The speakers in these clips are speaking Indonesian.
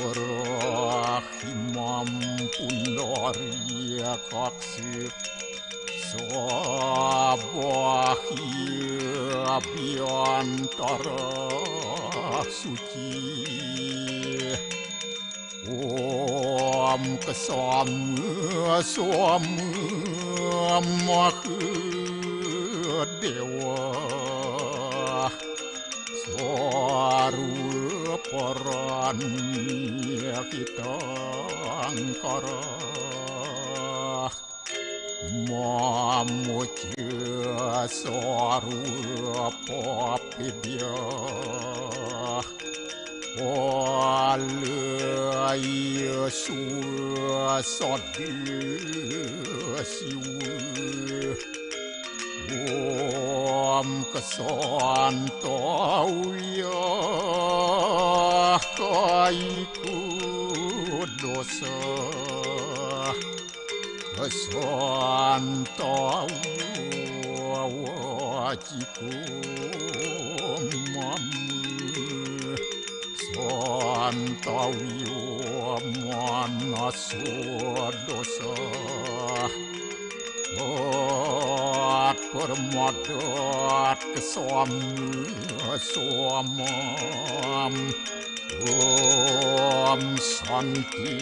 Rahimam pundaria kaksir Sabahia biantara suci Om kesama Dewa Swaru parani kita angkara Mamuja swaru papidya Walaya suasadi siwa Om kesantauya kaiku dosa kesantauya wajiku mamu santauya manaswa dosa permadat kesamam Om santi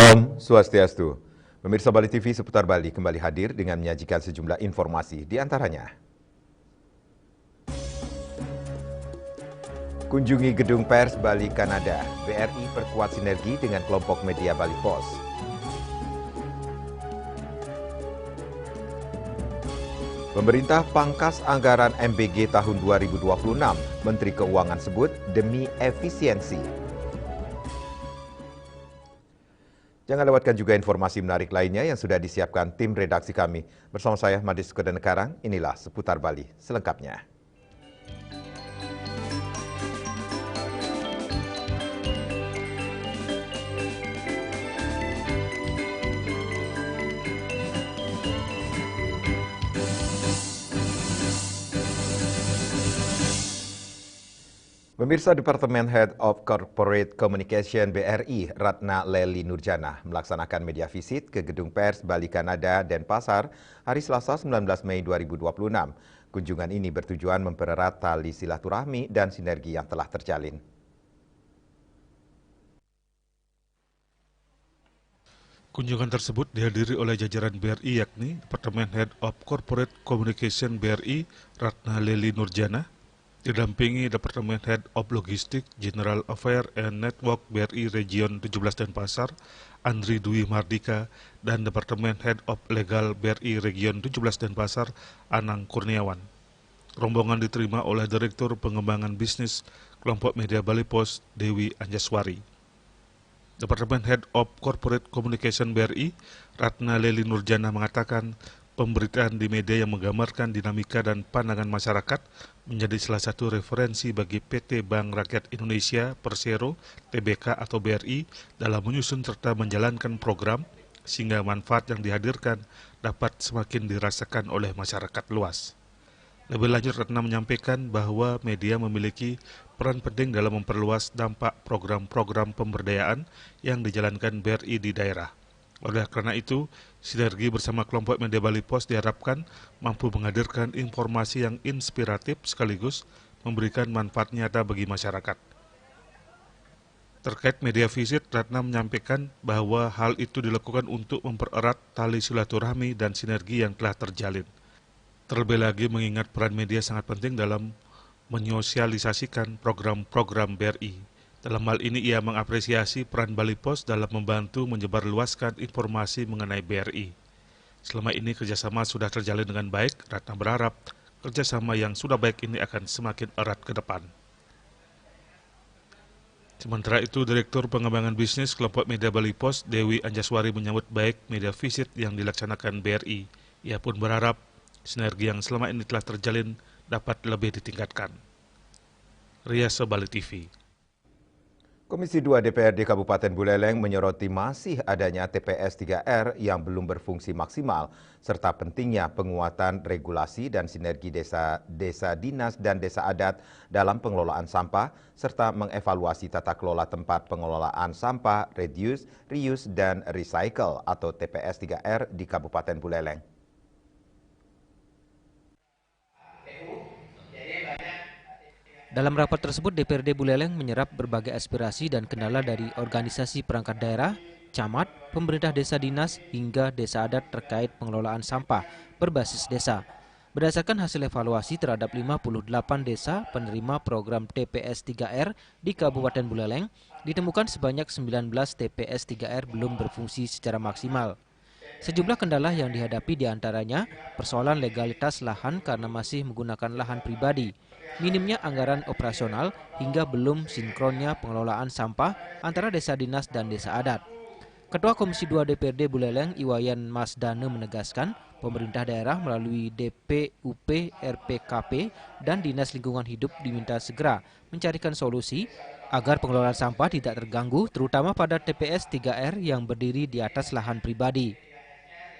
Om Swastiastu. Pemirsa Bali TV seputar Bali kembali hadir dengan menyajikan sejumlah informasi, di antaranya kunjungi Gedung Pers Bali Kanada, BRI perkuat sinergi dengan kelompok media Bali Pos. Pemerintah pangkas anggaran MBG tahun 2026, Menteri Keuangan sebut demi efisiensi. Jangan lewatkan juga informasi menarik lainnya yang sudah disiapkan tim redaksi kami. Bersama saya, Madis Kodanekarang, inilah Seputar Bali selengkapnya. Pemirsa, Departemen Head of Corporate Communication BRI, Ratna Leli Nurjana, melaksanakan media visit ke Gedung Pers Bali Kanada, Denpasar, hari Selasa 19 Mei 2026. Kunjungan ini bertujuan mempererat tali silaturahmi dan sinergi yang telah terjalin. Kunjungan tersebut dihadiri oleh jajaran BRI yakni Departemen Head of Corporate Communication BRI, Ratna Leli Nurjana, didampingi Departemen Head of Logistik, General Affairs and Network BRI Region 17 Denpasar, Andri Dwi Mardika, dan Departemen Head of Legal BRI Region 17 Denpasar, Anang Kurniawan. Rombongan diterima oleh Direktur Pengembangan Bisnis Kelompok Media Bali Pos, Dewi Anjaswari. Departemen Head of Corporate Communication BRI, Ratna Leli Nurjana mengatakan, pemberitaan di media yang menggambarkan dinamika dan pandangan masyarakat menjadi salah satu referensi bagi PT Bank Rakyat Indonesia Persero, TBK atau BRI dalam menyusun serta menjalankan program sehingga manfaat yang dihadirkan dapat semakin dirasakan oleh masyarakat luas. Lebih lanjut, Ratna menyampaikan bahwa media memiliki peran penting dalam memperluas dampak program-program pemberdayaan yang dijalankan BRI di daerah. Oleh karena itu, sinergi bersama kelompok media Bali Pos diharapkan mampu menghadirkan informasi yang inspiratif sekaligus memberikan manfaat nyata bagi masyarakat. Terkait media visit, Ratna menyampaikan bahwa hal itu dilakukan untuk mempererat tali silaturahmi dan sinergi yang telah terjalin. Terlebih lagi mengingat peran media sangat penting dalam menyosialisasikan program-program BRI. Dalam hal ini ia mengapresiasi peran Bali Pos dalam membantu menyebarluaskan informasi mengenai BRI. Selama ini kerjasama sudah terjalin dengan baik, Ratna berharap kerjasama yang sudah baik ini akan semakin erat ke depan. Sementara itu, Direktur Pengembangan Bisnis Kelompok Media Bali Pos, Dewi Anjaswari menyambut baik media visit yang dilaksanakan BRI. Ia pun berharap sinergi yang selama ini telah terjalin dapat lebih ditingkatkan. Rias Bali TV. Komisi 2 DPRD Kabupaten Buleleng menyoroti masih adanya TPS 3R yang belum berfungsi maksimal, serta pentingnya penguatan regulasi dan sinergi desa dinas dan desa adat dalam pengelolaan sampah, serta mengevaluasi tata kelola tempat pengelolaan sampah, reduce, reuse, dan recycle atau TPS 3R di Kabupaten Buleleng. Dalam rapat tersebut, DPRD Buleleng menyerap berbagai aspirasi dan kendala dari organisasi perangkat daerah, camat, pemerintah desa dinas, hingga desa adat terkait pengelolaan sampah berbasis desa. Berdasarkan hasil evaluasi terhadap 58 desa penerima program TPS 3R di Kabupaten Buleleng, ditemukan sebanyak 19 TPS 3R belum berfungsi secara maksimal. Sejumlah kendala yang dihadapi diantaranya persoalan legalitas lahan karena masih menggunakan lahan pribadi, minimnya anggaran operasional, hingga belum sinkronnya pengelolaan sampah antara desa dinas dan desa adat. Ketua Komisi 2 DPRD Buleleng, Iwayan Masdane menegaskan pemerintah daerah melalui DPUP, RPKP, dan Dinas Lingkungan Hidup diminta segera mencarikan solusi agar pengelolaan sampah tidak terganggu, terutama pada TPS 3R yang berdiri di atas lahan pribadi.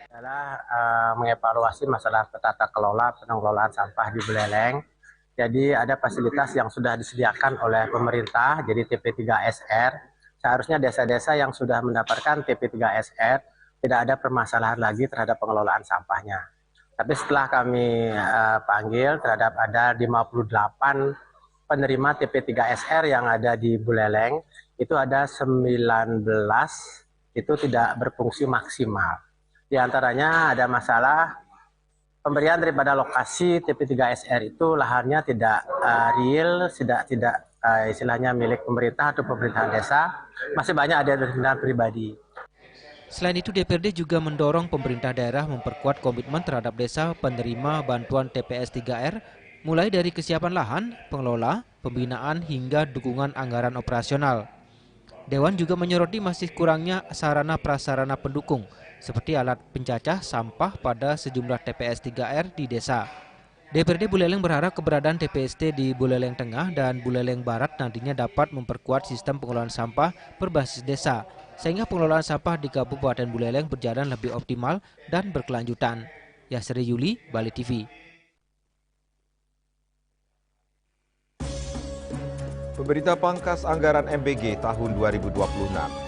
Adalah mengevaluasi masalah tata kelola pengelolaan sampah di Buleleng. Jadi ada fasilitas yang sudah disediakan oleh pemerintah, jadi TP3SR. Seharusnya desa-desa yang sudah mendapatkan TP3SR tidak ada permasalahan lagi terhadap pengelolaan sampahnya. Tapi setelah kami panggil terhadap ada 58 penerima TP3SR yang ada di Buleleng, itu ada 19 itu tidak berfungsi maksimal. Di antaranya ada masalah pemberian daripada lokasi TP3SR itu lahannya tidak real, tidak istilahnya milik pemerintah atau pemerintahan desa, masih banyak ada kendaraan pribadi. Selain itu, DPRD juga mendorong pemerintah daerah memperkuat komitmen terhadap desa penerima bantuan TPS 3R, mulai dari kesiapan lahan, pengelola, pembinaan, hingga dukungan anggaran operasional. Dewan juga menyoroti masih kurangnya sarana prasarana pendukung, seperti alat pencacah sampah pada sejumlah TPS 3R di desa. DPRD Buleleng berharap keberadaan TPST di Buleleng Tengah dan Buleleng Barat nantinya dapat memperkuat sistem pengelolaan sampah berbasis desa, sehingga pengelolaan sampah di Kabupaten Buleleng berjalan lebih optimal dan berkelanjutan. Yasri Yuli, Bali TV. Pemerintah pangkas anggaran MBG tahun 2026.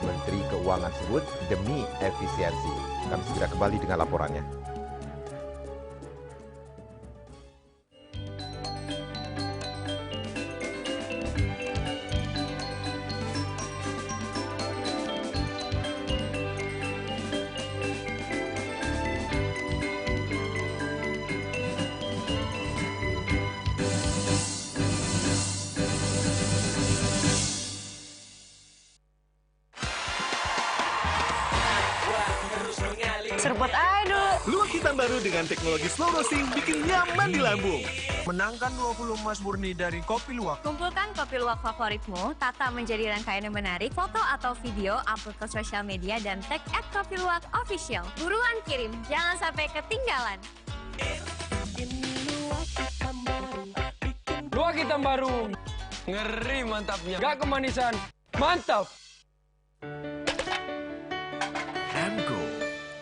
Menteri Keuangan sebut demi efisiensi. Kami segera kembali dengan laporannya. Seruput aduh. Luwak hitam baru dengan teknologi slow roasting bikin nyaman di lambung. Menangkan 20 emas murni dari Kopi Luwak. Kumpulkan kopi luwak favoritmu, tata menjadi rangkaian yang menarik, foto atau video, upload ke sosial media, dan tag @kopiluwakofficial. Buruan kirim, jangan sampai ketinggalan. Luwak hitam baru. Ngeri mantapnya. Gak kemanisan. Mantap. Emco,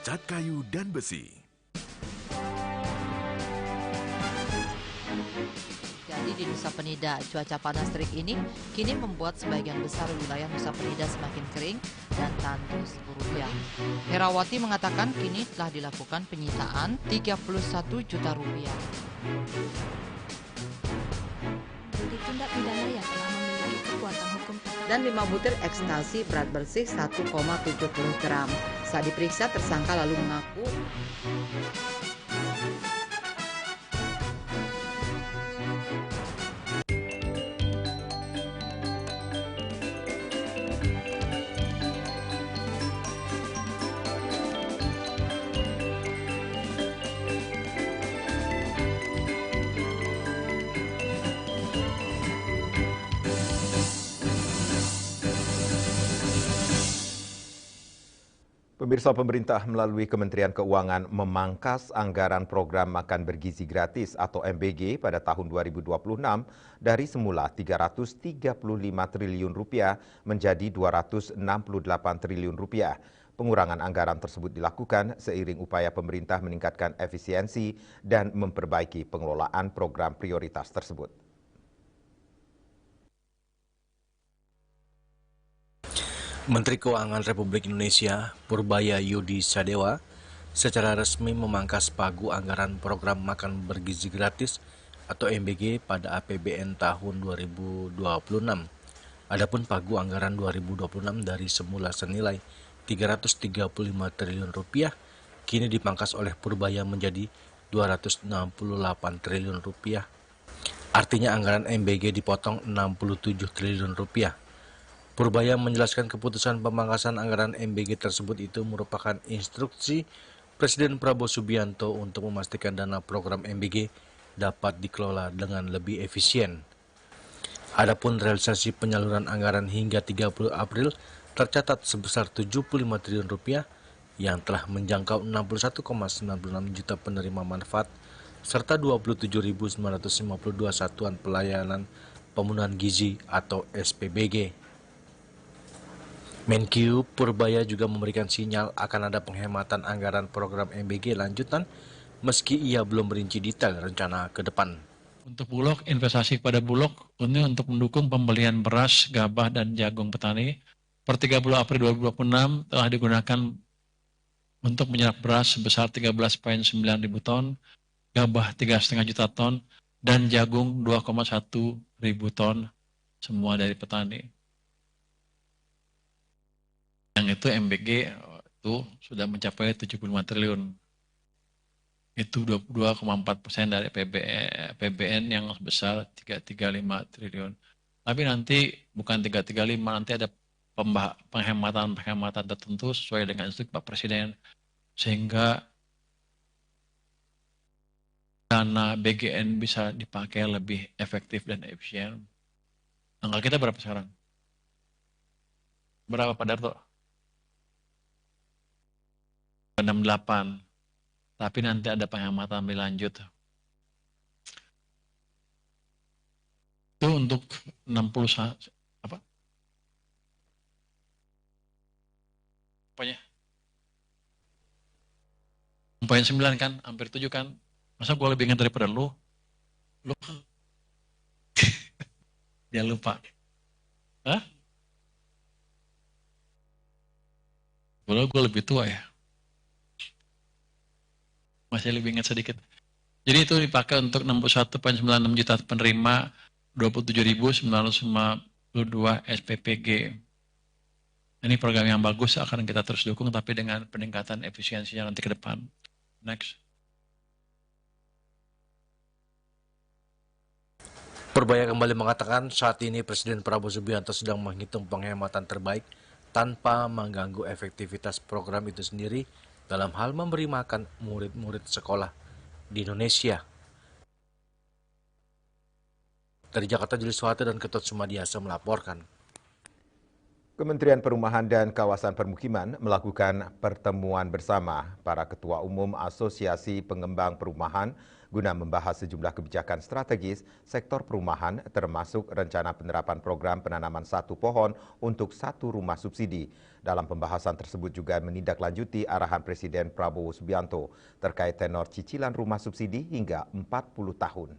cat kayu dan besi. Jadi di Nusa Penida, cuaca panas terik ini kini membuat sebagian besar wilayah Nusa Penida semakin kering dan tandus rupiah. Herawati mengatakan kini telah dilakukan penyitaan 31 juta rupiah. Jadi tindak pidana yang telah memiliki kekuatan hukum Dan 5 butir ekstasi berat bersih 1,70 gram. Saat diperiksa, tersangka lalu mengaku Pemirsa, pemerintah melalui Kementerian Keuangan memangkas anggaran program makan bergizi gratis atau MBG pada tahun 2026 dari semula 335 triliun rupiah menjadi 268 triliun rupiah. Pengurangan anggaran tersebut dilakukan seiring upaya pemerintah meningkatkan efisiensi dan memperbaiki pengelolaan program prioritas tersebut. Menteri Keuangan Republik Indonesia Purbaya Yudi Sadewa secara resmi memangkas pagu anggaran program makan bergizi gratis atau MBG pada APBN tahun 2026. Adapun pagu anggaran 2026 dari semula senilai 335 triliun rupiah kini dipangkas oleh Purbaya menjadi 268 triliun rupiah. Artinya anggaran MBG dipotong 67 triliun rupiah. Purbaya menjelaskan keputusan pemangkasan anggaran MBG tersebut itu merupakan instruksi Presiden Prabowo Subianto untuk memastikan dana program MBG dapat dikelola dengan lebih efisien. Adapun realisasi penyaluran anggaran hingga 30 April tercatat sebesar 75 triliun rupiah yang telah menjangkau 61,96 juta penerima manfaat serta 27.952 satuan pelayanan pemenuhan gizi atau SPBG. Menkyu Purbaya juga memberikan sinyal akan ada penghematan anggaran program MBG lanjutan meski ia belum merinci detail rencana ke depan. Untuk Bulog, investasi kepada Bulog ini untuk mendukung pembelian beras, gabah, dan jagung petani. Per 30 April 2026 telah digunakan untuk menyerap beras sebesar 13,9 ribu ton, gabah 3,5 juta ton, dan jagung 2,1 ribu ton, semua dari petani. Yang itu MBG itu sudah mencapai 75 triliun. Itu 22,4% dari PBN yang sebesar 335 triliun. Tapi nanti bukan 335, nanti ada penghematan tertentu sesuai dengan instruksi Pak Presiden. Sehingga dana BGN bisa dipakai lebih efektif dan efisien. Angka kita berapa sekarang? Berapa Pak Darto? 68, tapi nanti ada penghematan lebih lanjut. Itu untuk 60 apa? Apanya? 4,9 kan, hampir 7 kan. Masa gue lebih ingat daripada lu? Lu dia lupa. Hah? Gue lebih tua ya. Masih lebih ingat sedikit. Jadi itu dipakai untuk 61,96 juta penerima 27.952 SPPG. Ini program yang bagus, akan kita terus dukung, tapi dengan peningkatan efisiensinya nanti ke depan. Next. Purbaya kembali mengatakan saat ini Presiden Prabowo Subianto sedang menghitung penghematan terbaik tanpa mengganggu efektivitas program itu sendiri dalam hal memberi makan murid-murid sekolah di Indonesia. Dari Jakarta, Juli Suhate dan Ketut Sumadiasa melaporkan. Kementerian Perumahan dan Kawasan Permukiman melakukan pertemuan bersama para Ketua Umum Asosiasi Pengembang Perumahan guna membahas sejumlah kebijakan strategis sektor perumahan termasuk rencana penerapan program penanaman 1 pohon untuk 1 rumah subsidi. Dalam pembahasan tersebut juga menindaklanjuti arahan Presiden Prabowo Subianto terkait tenor cicilan rumah subsidi hingga 40 tahun.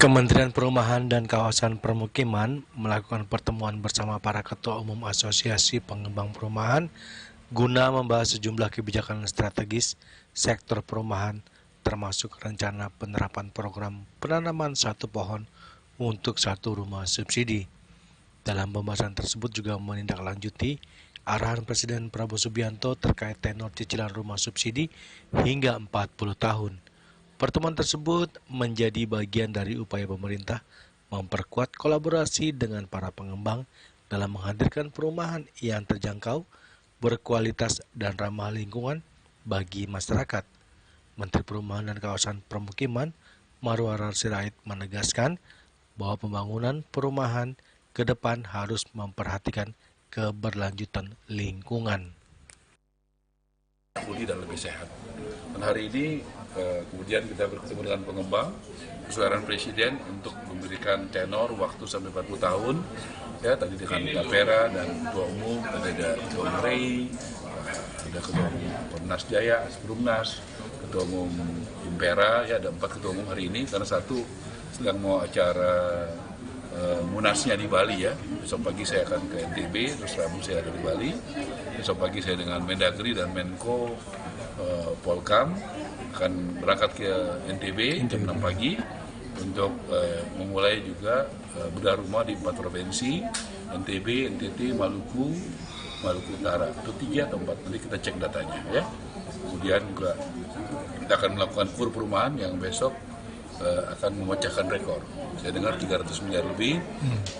Kementerian Perumahan dan Kawasan Permukiman melakukan pertemuan bersama para ketua umum Asosiasi Pengembang Perumahan guna membahas sejumlah kebijakan strategis sektor perumahan termasuk rencana penerapan program penanaman satu pohon untuk satu rumah subsidi. Dalam pembahasan tersebut juga menindaklanjuti arahan Presiden Prabowo Subianto terkait tenor cicilan rumah subsidi hingga 40 tahun. Pertemuan tersebut menjadi bagian dari upaya pemerintah memperkuat kolaborasi dengan para pengembang dalam menghadirkan perumahan yang terjangkau, berkualitas dan ramah lingkungan bagi masyarakat. Menteri Perumahan dan Kawasan Permukiman Marwarar Sirait menegaskan bahwa pembangunan perumahan ke depan harus memperhatikan keberlanjutan lingkungan. Dan lebih sehat. Dan hari ini kemudian kita bertemu dengan pengembang, kesulitan Presiden untuk memberikan tenor waktu sampai 40 tahun. Ya, tadi dengan Tapera dan Ketua Umum, ada Ketua Umum REI, ada Ketua Umum Pernas Jaya, Perumnas, Ketua Umum Impera, ya ada 4 Ketua Umum hari ini, karena satu sedang mau acara Munasnya di Bali ya. Besok pagi saya akan ke NTB, terus Rabu saya ada di Bali. Besok pagi saya dengan Mendagri dan Menko Polkam akan berangkat ke NTB jam 6 pagi untuk memulai juga bedah rumah di 4 provinsi, NTB, NTT, Maluku Utara. Itu 3 atau 4, nanti kita cek datanya ya. Kemudian juga kita akan melakukan kur perumahan yang besok akan memecahkan rekor. Saya dengar 300 miliar lebih,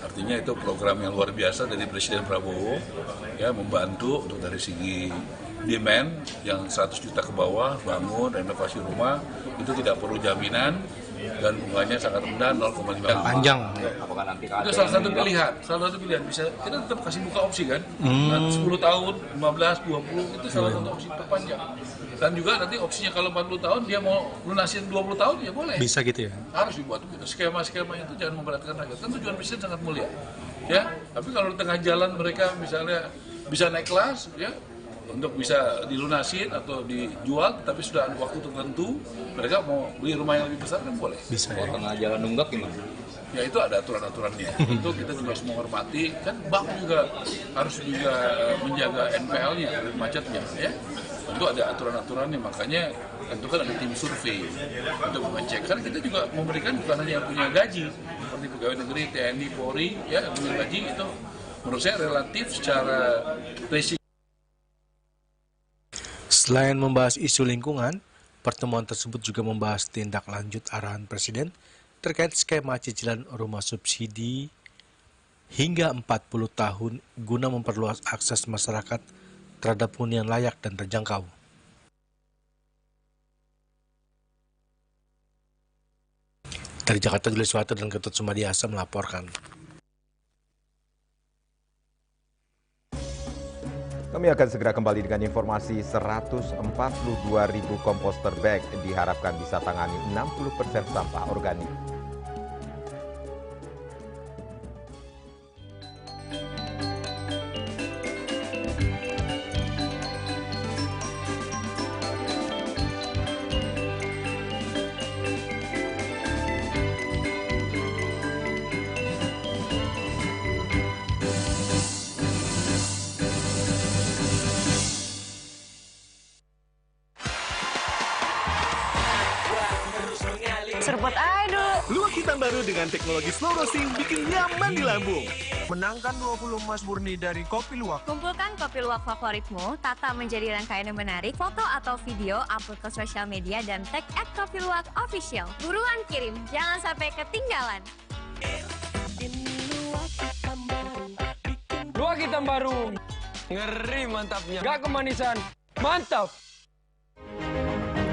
artinya itu program yang luar biasa dari Presiden Prabowo, ya membantu untuk dari segi demand yang 100 juta ke bawah, bangun, renovasi rumah, itu tidak perlu jaminan dan bunganya sangat rendah 0,5%. Dan panjang. Apakah nanti itu salah satu pilihan, bisa kita tetap kasih buka opsi kan, 10 tahun, 15, 20 itu salah satu opsi perpanjang. Dan juga nanti opsinya kalau 40 tahun dia mau lunasin 20 tahun ya boleh. Bisa gitu ya? Harus dibuat begitu. Skema-skema itu jangan memberatkan rakyat. Kan tujuan Presiden sangat mulia. Ya, tapi kalau di tengah jalan mereka misalnya bisa naik kelas ya untuk bisa dilunasin atau dijual, tapi sudah ada waktu tertentu mereka mau beli rumah yang lebih besar kan boleh. Bisa ya. Tengah jalan nunggak gimana? Ya itu ada aturan-aturannya. Tentu kita juga harus menghormati, kan bank juga harus juga menjaga NPL-nya, macetnya ya. Tentu ada aturan-aturannya, makanya tentu kan ada tim survei untuk mengecek. Karena kita juga memberikan bukan hanya yang punya gaji, seperti pegawai negeri, TNI, Polri, ya yang punya gaji itu menurut saya relatif secara risiko. Selain membahas isu lingkungan, pertemuan tersebut juga membahas tindak lanjut arahan Presiden terkait skema cicilan rumah subsidi hingga 40 tahun guna memperluas akses masyarakat terhadap hunian layak dan terjangkau. Dari Jakarta, Julius Wato dan Ketut Sumadiasa melaporkan. Kami akan segera kembali dengan informasi 142.000 komposter bag diharapkan bisa tangani 60% sampah organik. Serpot aduh. Luwak hitam baru dengan teknologi slow roasting bikin nyaman di lambung. Menangkan 20 emas murni dari Kopi Luwak. Kumpulkan kopi luwak favoritmu, tata menjadi rangkaian yang menarik, foto atau video, upload ke sosial media dan tag @kopiluwakofficial. Buruan kirim, jangan sampai ketinggalan. Luwak hitam baru. Ngeri mantapnya. Gak kemanisan. Mantap.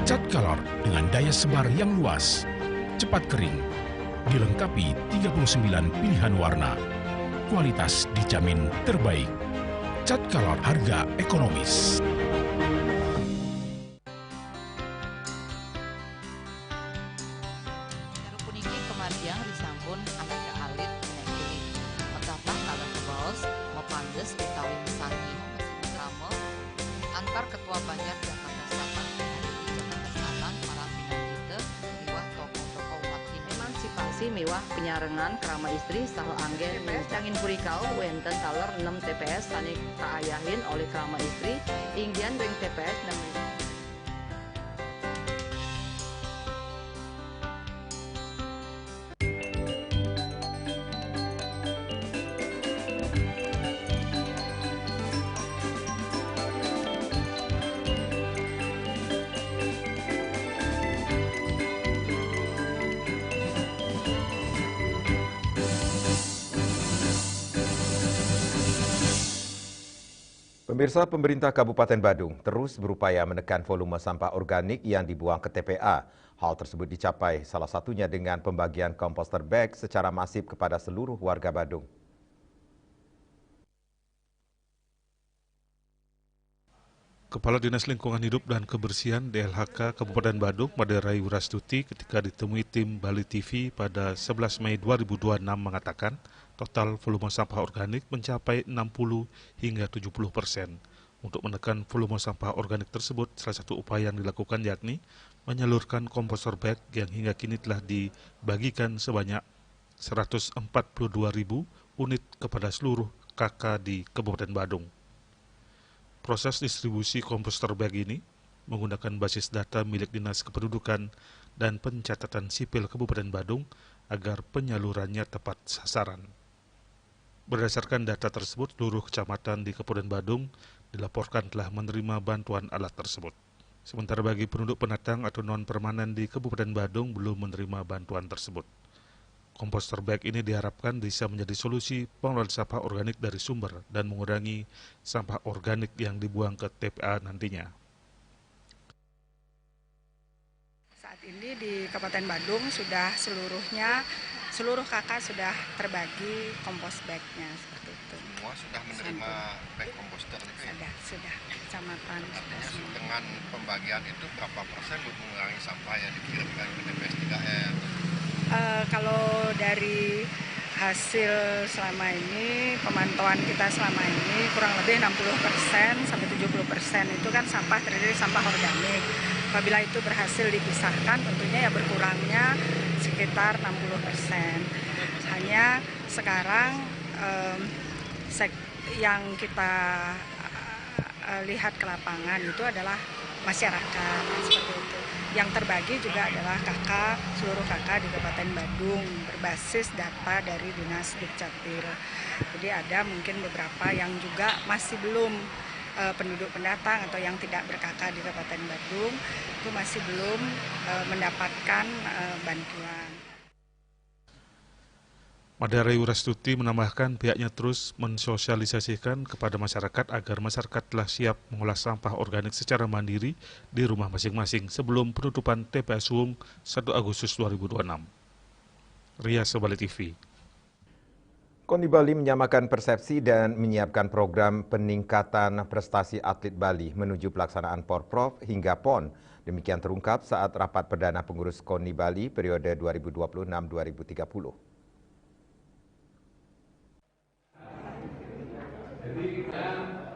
Cat color dengan daya sebar yang luas, cepat kering, dilengkapi 39 pilihan warna. Kualitas dijamin terbaik. Cat color harga ekonomis. Puniki kematian disambun anak ke alit menekuni. Mendatang kalau ke baos, mepandes utawi mesangi, mesin kamu, antar ketua banyak Jakarta Selatan dengan di Jakarta Selatan para pindah liwah tokoh-tokoh umat ini. Emansipasi Miwah Penyarengan Kerama Istri Saha Anggen TPS Cangin Purikau wenten taler 6 TPS sanik kaayahin oleh Kerama Istri inggian ring TPS dan Pemirsa, pemerintah Kabupaten Badung terus berupaya menekan volume sampah organik yang dibuang ke TPA. Hal tersebut dicapai salah satunya dengan pembagian komposter bag secara masif kepada seluruh warga Badung. Kepala Dinas Lingkungan Hidup dan Kebersihan DLHK Kabupaten Badung, Maderai Wirastuti, ketika ditemui tim Bali TV pada 11 Mei 2026 mengatakan total volume sampah organik mencapai 60 hingga 70%. Untuk menekan volume sampah organik tersebut, salah satu upaya yang dilakukan yakni menyalurkan komposter bag yang hingga kini telah dibagikan sebanyak 142.000 unit kepada seluruh KK di Kabupaten Badung. Proses distribusi komposter bag ini menggunakan basis data milik Dinas Kependudukan dan Pencatatan Sipil Kabupaten Badung agar penyalurannya tepat sasaran. Berdasarkan data tersebut, seluruh kecamatan di Kabupaten Badung dilaporkan telah menerima bantuan alat tersebut. Sementara bagi penduduk pendatang atau non-permanen di Kabupaten Badung belum menerima bantuan tersebut. Komposter bag ini diharapkan bisa menjadi solusi pengelolaan sampah organik dari sumber dan mengurangi sampah organik yang dibuang ke TPA nantinya. Saat ini di Kabupaten Badung sudah seluruh kakak sudah terbagi kompos bagnya seperti itu. Semua sudah menerima bag komposter itu ya? Sudah. Kecamatan. Artinya dengan pembagian itu berapa persen untuk mengurangi sampah yang dikirimkan ke TPS 3R? Kalau dari hasil selama ini, pemantauan kita selama ini kurang lebih 60% sampai 70% itu kan sampah terdiri sampah organik. Apabila itu berhasil dipisahkan, tentunya ya berkurangnya sekitar 60%. Hanya sekarang yang kita lihat ke lapangan itu adalah masyarakat seperti itu. Yang terbagi juga adalah seluruh kakak di Kabupaten Badung berbasis data dari Dinas Dukcapil. Jadi ada mungkin beberapa yang juga masih belum penduduk pendatang atau yang tidak berkakak di Kabupaten Badung itu masih belum mendapatkan bantuan. Maderai Wirastuti menambahkan pihaknya terus mensosialisasikan kepada masyarakat agar masyarakat telah siap mengolah sampah organik secara mandiri di rumah masing-masing sebelum penutupan TPA Suung 1 Agustus 2026. Rias Bali TV. KONI Bali menyamakan persepsi dan menyiapkan program peningkatan prestasi atlet Bali menuju pelaksanaan Porprov hingga PON. Demikian terungkap saat rapat perdana pengurus KONI Bali periode 2026-2030.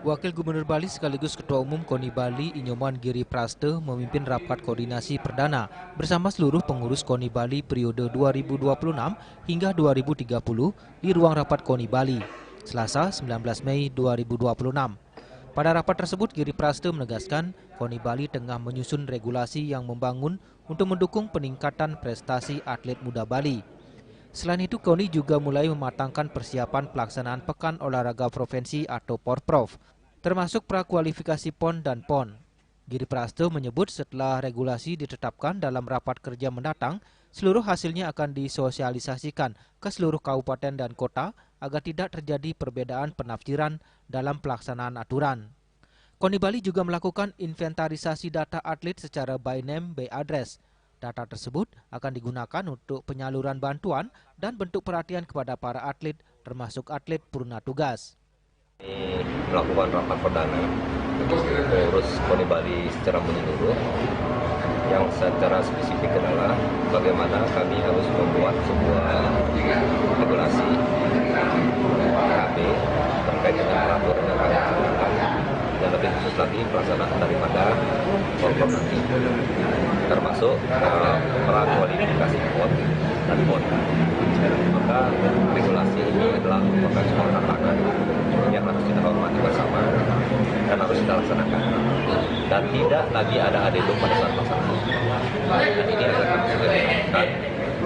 Wakil Gubernur Bali sekaligus Ketua Umum KONI Bali Inyoman Giri Praste memimpin rapat koordinasi perdana bersama seluruh pengurus KONI Bali periode 2026 hingga 2030 di ruang rapat KONI Bali, Selasa 19 Mei 2026. Pada rapat tersebut, Giri Praste menegaskan KONI Bali tengah menyusun regulasi yang membangun untuk mendukung peningkatan prestasi atlet muda Bali. Selain itu, KONI juga mulai mematangkan persiapan pelaksanaan Pekan Olahraga Provinsi atau Porprov, termasuk prakualifikasi PON dan PON. Giri Praste menyebut setelah regulasi ditetapkan dalam rapat kerja mendatang, seluruh hasilnya akan disosialisasikan ke seluruh kabupaten dan kota agar tidak terjadi perbedaan penafsiran dalam pelaksanaan aturan. KONI Bali juga melakukan inventarisasi data atlet secara by name, by address. Data tersebut akan digunakan untuk penyaluran bantuan dan bentuk perhatian kepada para atlet, termasuk atlet purna tugas. Melakukan rapat perdana untuk pengurus KONI Bali secara menyeluruh, yang secara spesifik adalah bagaimana kami harus membuat sebuah regulasi KB terkait dengan peraturan yang akan digunakan dan lebih khusus lagi pelaksanaan daripada Porprov nanti. termasuk prakualifikasi PON dan PON. Maka regulasi ini adalah merupakan sebuah tantangan yang harus kita hormati bersama dan harus kita laksanakan. Dan tidak lagi ada adendum pada saat pelaksanaan. Dan ini akan kami segera lakukan.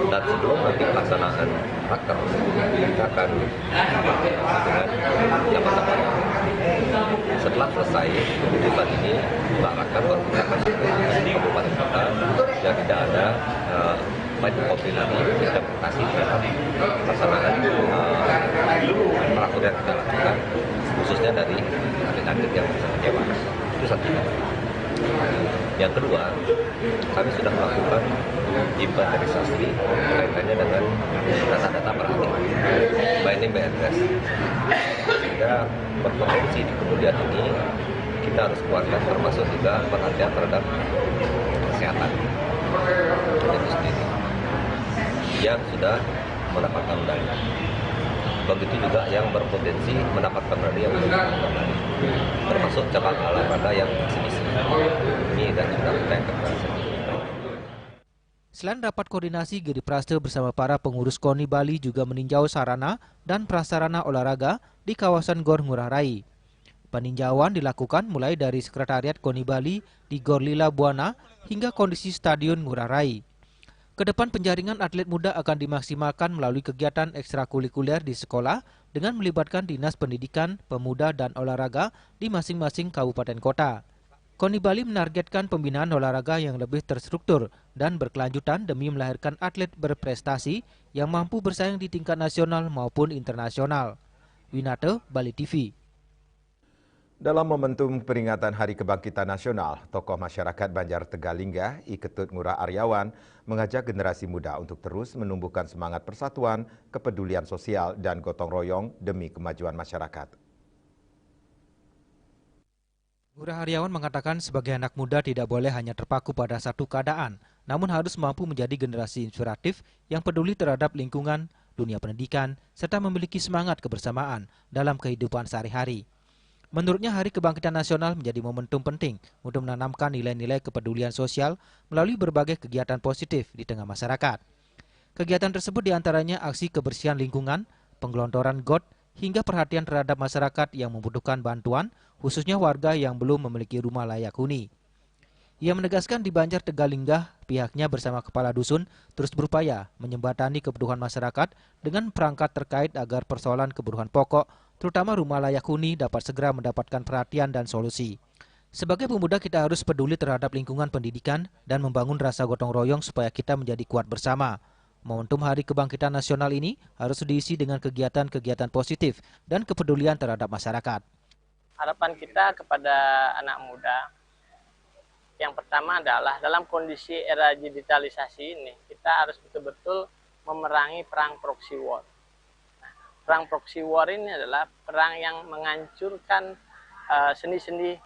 Dan sebelum nanti pelaksanaan raker, kita akan dengan jabatan wali. Setelah selesai debat ini, setelah raker baru kita akan di kabupaten kota yang tidak ada baik kompilasi interpretasi terhadap pelaksanaan peraturan yang kita lakukan, khususnya dari atlet-atlet yang kecewa. Itu satu. Yang kedua, kami sudah melakukan inventarisasi kaitannya dengan data-data perhatian, by name by address. Sehingga berpotensi di kemudian ini kita harus keluarkan termasuk juga perhatian terhadap kesehatan itu sendiri yang sudah mendapatkan medali. Begitu juga yang berpotensi mendapatkan medali yang belum mendapatkan medali, termasuk cabang olahraga yang masih ini dan sudah kita interpretasi. Selain rapat koordinasi, Giri Praste bersama para pengurus KONI Bali juga meninjau sarana dan prasarana olahraga di kawasan Gor Ngurah Rai. Peninjauan dilakukan mulai dari Sekretariat KONI Bali di Gor Lila Buana hingga kondisi Stadion Ngurah Rai. Kedepan penjaringan atlet muda akan dimaksimalkan melalui kegiatan ekstrakurikuler di sekolah dengan melibatkan Dinas Pendidikan, Pemuda dan Olahraga di masing-masing kabupaten kota. KONI Bali menargetkan pembinaan olahraga yang lebih terstruktur dan berkelanjutan demi melahirkan atlet berprestasi yang mampu bersaing di tingkat nasional maupun internasional. Winate, Bali TV. Dalam momentum peringatan Hari Kebangkitan Nasional, tokoh masyarakat Banjar Tegalingga, I Ketut Ngurah Aryawan, mengajak generasi muda untuk terus menumbuhkan semangat persatuan, kepedulian sosial, dan gotong royong demi kemajuan masyarakat. Ngurah Aryawan mengatakan sebagai anak muda tidak boleh hanya terpaku pada satu keadaan, namun harus mampu menjadi generasi inspiratif yang peduli terhadap lingkungan, dunia pendidikan, serta memiliki semangat kebersamaan dalam kehidupan sehari-hari. Menurutnya, Hari Kebangkitan Nasional menjadi momentum penting untuk menanamkan nilai-nilai kepedulian sosial melalui berbagai kegiatan positif di tengah masyarakat. Kegiatan tersebut diantaranya aksi kebersihan lingkungan, penggelontoran got, hingga perhatian terhadap masyarakat yang membutuhkan bantuan, khususnya warga yang belum memiliki rumah layak huni. Ia menegaskan di Banjar Tegalingga, pihaknya bersama kepala dusun terus berupaya menjembatani kebutuhan masyarakat dengan perangkat terkait agar persoalan kebutuhan pokok, terutama rumah layak huni, dapat segera mendapatkan perhatian dan solusi. Sebagai pemuda, kita harus peduli terhadap lingkungan pendidikan dan membangun rasa gotong royong supaya kita menjadi kuat bersama. Momentum Hari Kebangkitan Nasional ini harus diisi dengan kegiatan-kegiatan positif dan kepedulian terhadap masyarakat. Harapan kita kepada anak muda, yang pertama adalah dalam kondisi era digitalisasi ini, kita harus betul-betul memerangi perang proxy war. Perang proxy war ini adalah perang yang menghancurkan sendi-sendi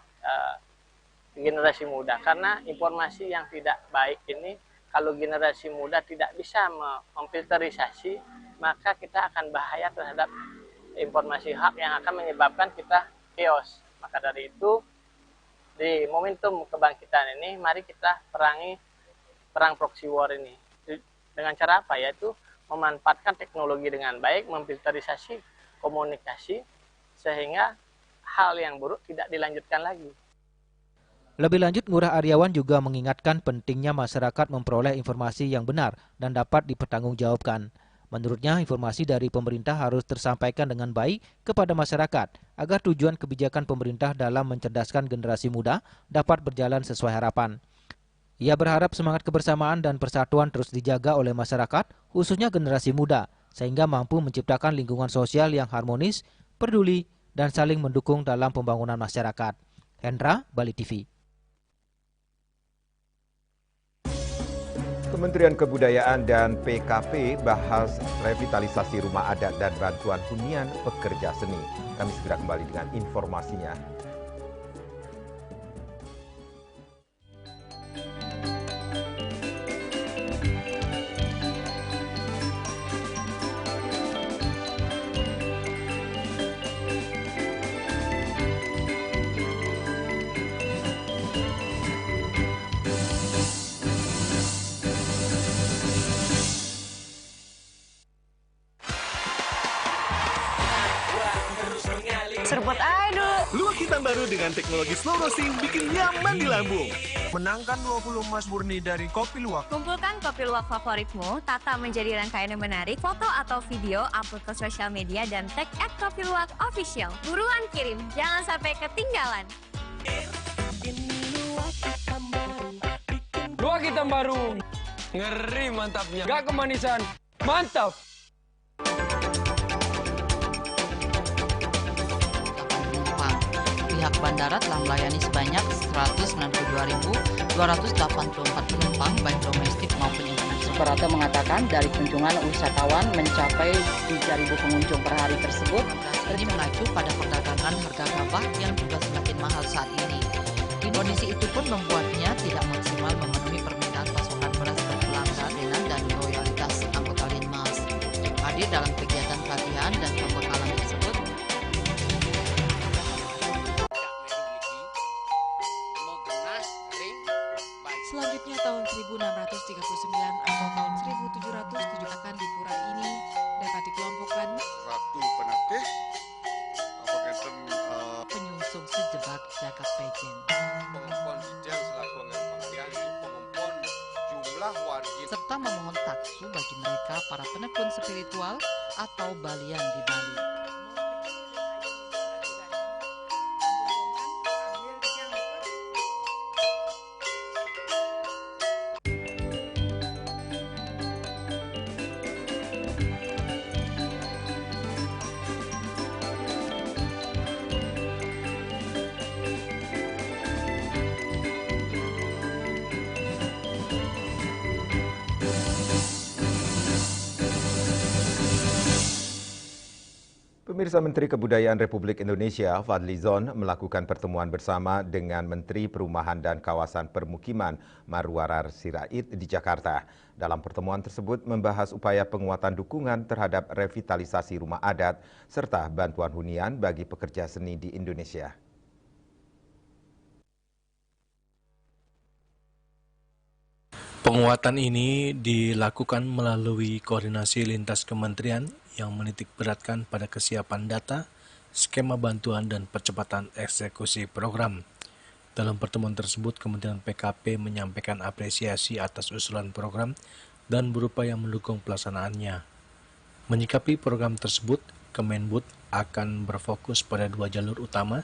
generasi muda. Karena informasi yang tidak baik ini, kalau generasi muda tidak bisa memfilterisasi, maka kita akan bahaya terhadap informasi hak yang akan menyebabkan kita chaos. Maka dari itu, di momentum kebangkitan ini, mari kita perangi perang proxy war ini. Dengan cara apa? Yaitu memanfaatkan teknologi dengan baik, memfilterisasi komunikasi, sehingga hal yang buruk tidak dilanjutkan lagi. Lebih lanjut, Ngurah Aryawan juga mengingatkan pentingnya masyarakat memperoleh informasi yang benar dan dapat dipertanggungjawabkan. Menurutnya, informasi dari pemerintah harus tersampaikan dengan baik kepada masyarakat agar tujuan kebijakan pemerintah dalam mencerdaskan generasi muda dapat berjalan sesuai harapan. Ia berharap semangat kebersamaan dan persatuan terus dijaga oleh masyarakat, khususnya generasi muda, sehingga mampu menciptakan lingkungan sosial yang harmonis, peduli, dan saling mendukung dalam pembangunan masyarakat. Hendra, Bali TV. Kementerian Kebudayaan dan PKP bahas revitalisasi rumah adat dan bantuan hunian pekerja seni. Kami segera kembali dengan informasinya. baru dengan teknologi slow roasting bikin nyaman di lambung. Menangkan 20 emas murni dari Kopi Luwak. Kumpulkan kopi luwak favoritmu, tata menjadi rangkaian yang menarik, foto atau video, upload ke sosial media, dan tag @kopiluwak_official. Buruan kirim, jangan sampai ketinggalan. Luwak hitam baru. Ngeri mantapnya. Gak kemanisan. Mantap. Pihak bandara telah melayani sebanyak 192.284 penumpang baik domestik maupun internasional. Suprapto mengatakan dari kunjungan wisatawan mencapai 3.000 pengunjung per hari tersebut. Ini mengacu pada perdagangan harga gabah yang juga semakin mahal saat ini. Kondisi itu pun membuatnya tidak maksimal memenuhi permintaan pasokan beras ke pelanggan dan loyalitas anggota Linmas. Hadir dalam kegiatan pelatihan dan pembekalan tersebut, selanjutnya tahun 1639 atau tahun 1707 akan di pura ini dapat dikelompokkan Ratu Penatih, penyusun sejebak jagat pejen. Pengumpul Sidel selaku anggota pengalian itu pengumpul jumlah warga serta memohon taksu bagi mereka para penekun spiritual atau balian di Bali. Pemirsa, Menteri Kebudayaan Republik Indonesia Fadly Zon melakukan pertemuan bersama dengan Menteri Perumahan dan Kawasan Permukiman Marwarar Sirait di Jakarta. Dalam pertemuan tersebut membahas upaya penguatan dukungan terhadap revitalisasi rumah adat serta bantuan hunian bagi pekerja seni di Indonesia. Penguatan ini dilakukan melalui koordinasi lintas kementerian yang menitik beratkan pada kesiapan data, skema bantuan, dan percepatan eksekusi program. Dalam pertemuan tersebut, Kementerian PKP menyampaikan apresiasi atas usulan program dan berupaya mendukung pelaksanaannya. Menyikapi program tersebut, Kemenbud akan berfokus pada 2 jalur utama,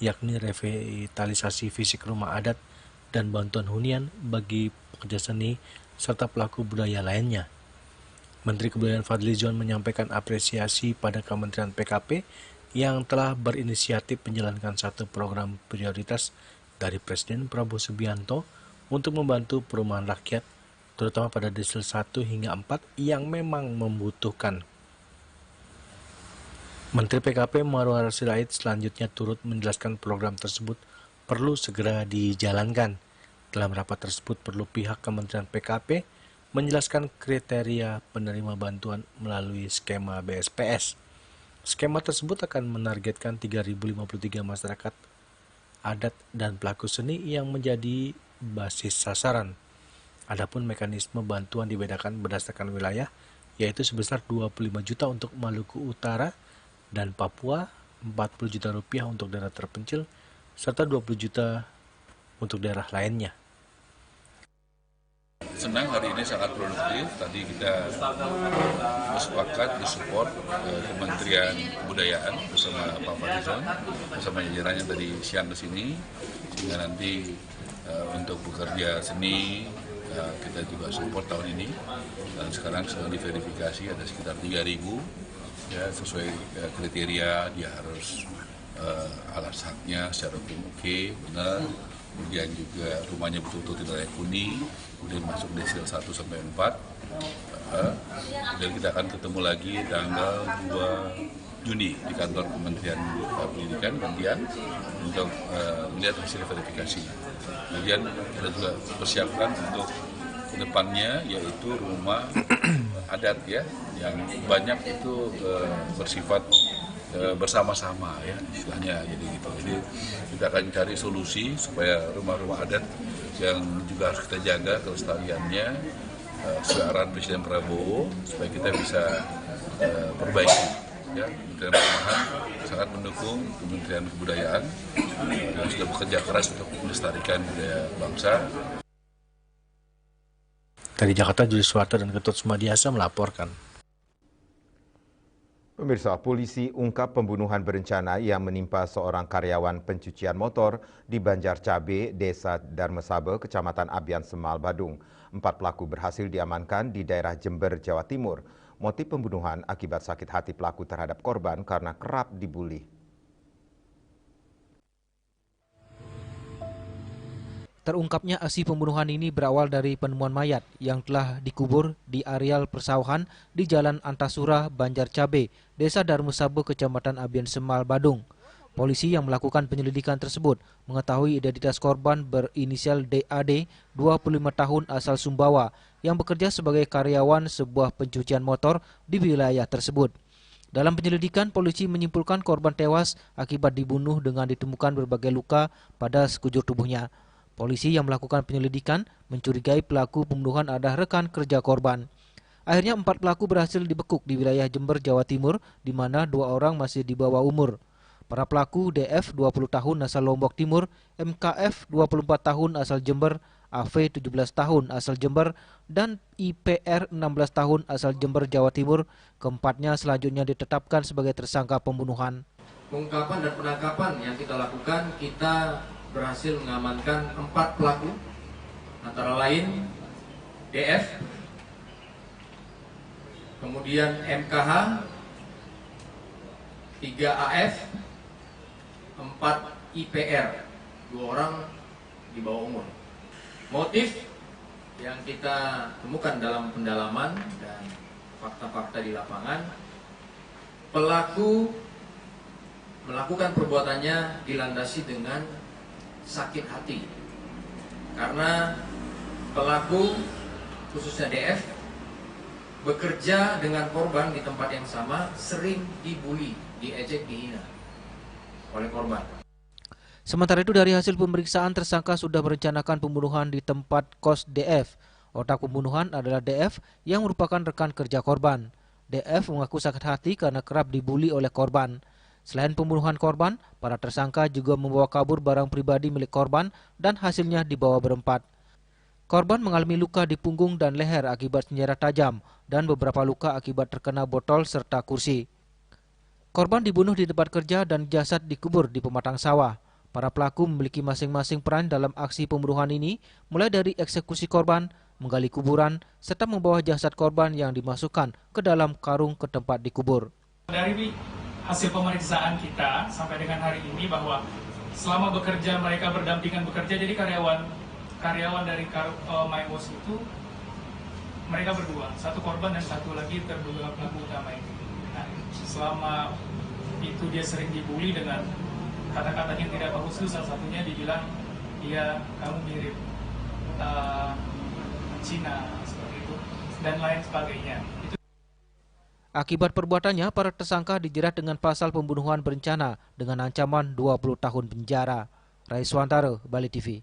yakni revitalisasi fisik rumah adat dan bantuan hunian bagi pekerja seni serta pelaku budaya lainnya. Menteri Kebudayaan Fadly Zon menyampaikan apresiasi pada Kementerian PKP yang telah berinisiatif menjalankan satu program prioritas dari Presiden Prabowo Subianto untuk membantu perumahan rakyat, terutama pada desil 1 hingga 4 yang memang membutuhkan. Menteri PKP Marwarar Sirait selanjutnya turut menjelaskan program tersebut perlu segera dijalankan. Dalam rapat tersebut perlu pihak Kementerian PKP menjelaskan kriteria penerima bantuan melalui skema BSPS. Skema tersebut akan menargetkan 3.053 masyarakat adat dan pelaku seni yang menjadi basis sasaran. Adapun mekanisme bantuan dibedakan berdasarkan wilayah, yaitu sebesar 25 juta untuk Maluku Utara dan Papua, 40 juta rupiah untuk daerah terpencil, serta 20 juta untuk daerah lainnya. Senang hari ini sangat produktif. Tadi kita bersepakat disupport Kementerian Kebudayaan bersama Pak Fadly Zon bersama jajarannya tadi siang ke sini, sehingga nanti untuk pekerja seni kita juga support tahun ini, dan sekarang sedang diverifikasi ada sekitar 3.000 ya, sesuai kriteria. Dia harus alat saknya secara hukum oke, benar. Kemudian juga rumahnya betul-betul tidak layak huni, kemudian masuk desil 1 sampai 4. Kemudian kita akan ketemu lagi tanggal 2 Juni di kantor Kementerian Pendidikan gantian untuk melihat hasil verifikasi. Kemudian kita juga persiapkan untuk kedepannya, yaitu rumah adat ya, yang banyak itu bersifat bersama-sama ya istilahnya, jadi gitu. Jadi kita akan cari solusi supaya rumah-rumah adat yang juga harus kita jaga kelestariannya sesuai arahan Presiden Prabowo, supaya kita bisa perbaiki ya, Kementerian Perumahan sangat mendukung Kementerian Kebudayaan yang sudah bekerja keras untuk melestarikan budaya bangsa. Dari Jakarta, Juli Suwarta dan Ketut Sumadiasa melaporkan. Pemirsa, polisi ungkap pembunuhan berencana yang menimpa seorang karyawan pencucian motor di Banjarcabe, Desa Darmesaba, Kecamatan Abian Semal, Badung. 4 pelaku berhasil diamankan di daerah Jember, Jawa Timur. Motif pembunuhan akibat sakit hati pelaku terhadap korban karena kerap dibuli. Terungkapnya aksi pembunuhan ini berawal dari penemuan mayat yang telah dikubur di areal persawahan di Jalan Antasura, Banjarcabe, Desa Darmesaba, Kecamatan Abian Semal, Badung. Polisi yang melakukan penyelidikan tersebut mengetahui identitas korban berinisial DAD, 25 tahun asal Sumbawa, yang bekerja sebagai karyawan sebuah pencucian motor di wilayah tersebut. Dalam penyelidikan, polisi menyimpulkan korban tewas akibat dibunuh dengan ditemukan berbagai luka pada sekujur tubuhnya. Polisi yang melakukan penyelidikan mencurigai pelaku pembunuhan adalah rekan kerja korban. Akhirnya 4 pelaku berhasil dibekuk di wilayah Jember, Jawa Timur, di mana 2 orang masih di bawah umur. Para pelaku DF 20 tahun asal Lombok Timur, MKF 24 tahun asal Jember, AV 17 tahun asal Jember, dan IPR 16 tahun asal Jember, Jawa Timur. Keempatnya selanjutnya ditetapkan sebagai tersangka pembunuhan. Pengungkapan dan penangkapan yang kita lakukan, kita berhasil mengamankan 4 pelaku, antara lain DF, kemudian MKH, 3 AF, 4 IPR, 2 orang di bawah umur. Motif yang kita temukan dalam pendalaman dan fakta-fakta di lapangan, pelaku melakukan perbuatannya dilandasi dengan sakit hati karena pelaku, khususnya DF, bekerja dengan korban di tempat yang sama, sering dibully, diejek, dihina oleh korban. Sementara itu, dari hasil pemeriksaan, tersangka sudah merencanakan pembunuhan di tempat kos DF. Otak pembunuhan adalah DF yang merupakan rekan kerja korban. DF mengaku sakit hati karena kerap dibully oleh korban. Selain pembunuhan korban, para tersangka juga membawa kabur barang pribadi milik korban dan hasilnya dibawa berempat. Korban mengalami luka di punggung dan leher akibat senjata tajam dan beberapa luka akibat terkena botol serta kursi. Korban dibunuh di tempat kerja dan jasad dikubur di pematang sawah. Para pelaku memiliki masing-masing peran dalam aksi pembunuhan ini, mulai dari eksekusi korban, menggali kuburan, serta membawa jasad korban yang dimasukkan ke dalam karung ke tempat dikubur. Dari hasil pemeriksaan kita sampai dengan hari ini bahwa selama bekerja mereka berdampingan bekerja, jadi karyawan dari MyWos itu mereka berdua, 1 korban dan 1 lagi terduga pelaku utama itu. Nah, selama itu dia sering dibully dengan kata-kata yang tidak bagus, salah satunya dibilang dia kamu mirip Cina seperti itu dan lain sebagainya. Akibat perbuatannya, para tersangka dijerat dengan pasal pembunuhan berencana dengan ancaman 20 tahun penjara. Raiswantara, Bali TV.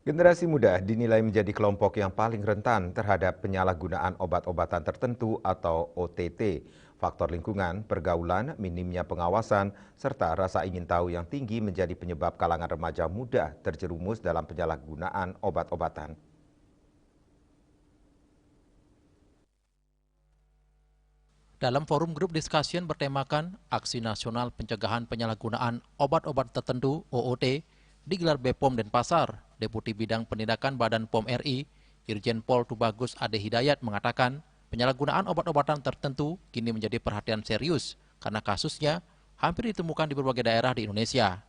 Generasi muda dinilai menjadi kelompok yang paling rentan terhadap penyalahgunaan obat-obatan tertentu atau OTT. Faktor lingkungan, pergaulan, minimnya pengawasan, serta rasa ingin tahu yang tinggi menjadi penyebab kalangan remaja muda terjerumus dalam penyalahgunaan obat-obatan. Dalam forum grup discussion bertemakan Aksi Nasional Pencegahan Penyalahgunaan Obat-Obat Tertentu (OOT) digelar BPOM Denpasar, Deputi Bidang Penindakan Badan POM RI, Irjen Pol Tubagus Ade Hidayat mengatakan, penyalahgunaan obat-obatan tertentu kini menjadi perhatian serius karena kasusnya hampir ditemukan di berbagai daerah di Indonesia.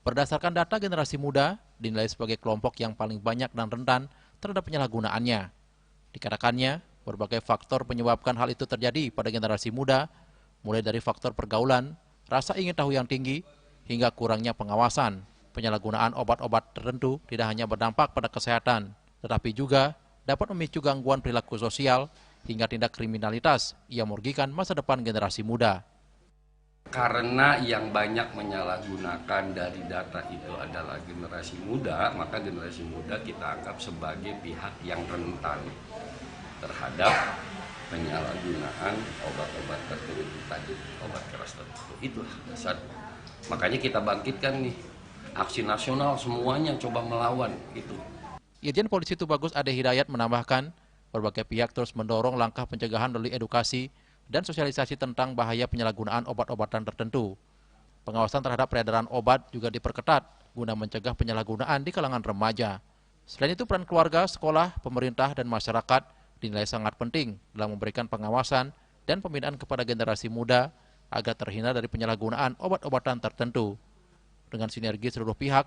Berdasarkan data, generasi muda dinilai sebagai kelompok yang paling banyak dan rentan terhadap penyalahgunaannya. Dikatakannya, berbagai faktor menyebabkan hal itu terjadi pada generasi muda, mulai dari faktor pergaulan, rasa ingin tahu yang tinggi, hingga kurangnya pengawasan. Penyalahgunaan obat-obat tertentu tidak hanya berdampak pada kesehatan, tetapi juga dapat memicu gangguan perilaku sosial hingga tindak kriminalitas yang merugikan masa depan generasi muda. Karena yang banyak menyalahgunakan dari data itu adalah generasi muda, maka generasi muda kita anggap sebagai pihak yang rentan terhadap penyalahgunaan obat-obat tertentu tadi, obat keras tertentu. Itulah dasar. Makanya kita bangkitkan nih aksi nasional, semuanya coba melawan itu. Irjen Polisi Tubagus Ade Hidayat menambahkan, berbagai pihak terus mendorong langkah pencegahan melalui edukasi dan sosialisasi tentang bahaya penyalahgunaan obat-obatan tertentu. Pengawasan terhadap peredaran obat juga diperketat guna mencegah penyalahgunaan di kalangan remaja. Selain itu, peran keluarga, sekolah, pemerintah, dan masyarakat dinilai sangat penting dalam memberikan pengawasan dan pembinaan kepada generasi muda agar terhindar dari penyalahgunaan obat-obatan tertentu. Dengan sinergi seluruh pihak,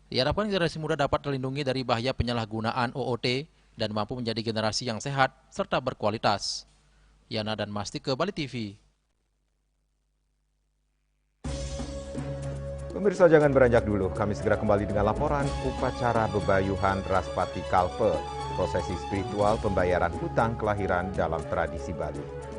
diharapkan generasi muda dapat terlindungi dari bahaya penyalahgunaan OOT dan mampu menjadi generasi yang sehat serta berkualitas. Yana dan Mastika, Bali TV. Pemirsa, jangan beranjak dulu, kami segera kembali dengan laporan upacara bebayuhan Raspati Kalpe, prosesi spiritual pembayaran hutang kelahiran dalam tradisi Bali.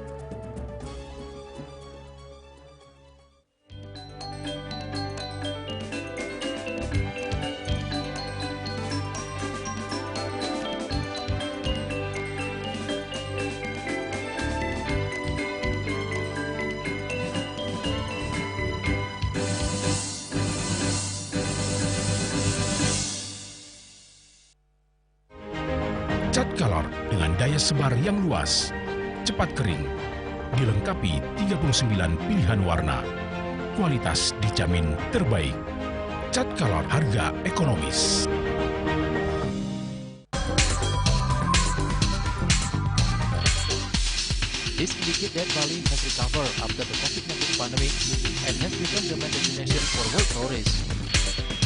Cat color dengan daya sebar yang luas, cepat kering, dilengkapi 39 pilihan warna. Kualitas dijamin terbaik. Cat color harga ekonomis. This indicates that Bali has recovered after the COVID-19 pandemic and has become the main destination for world tourists.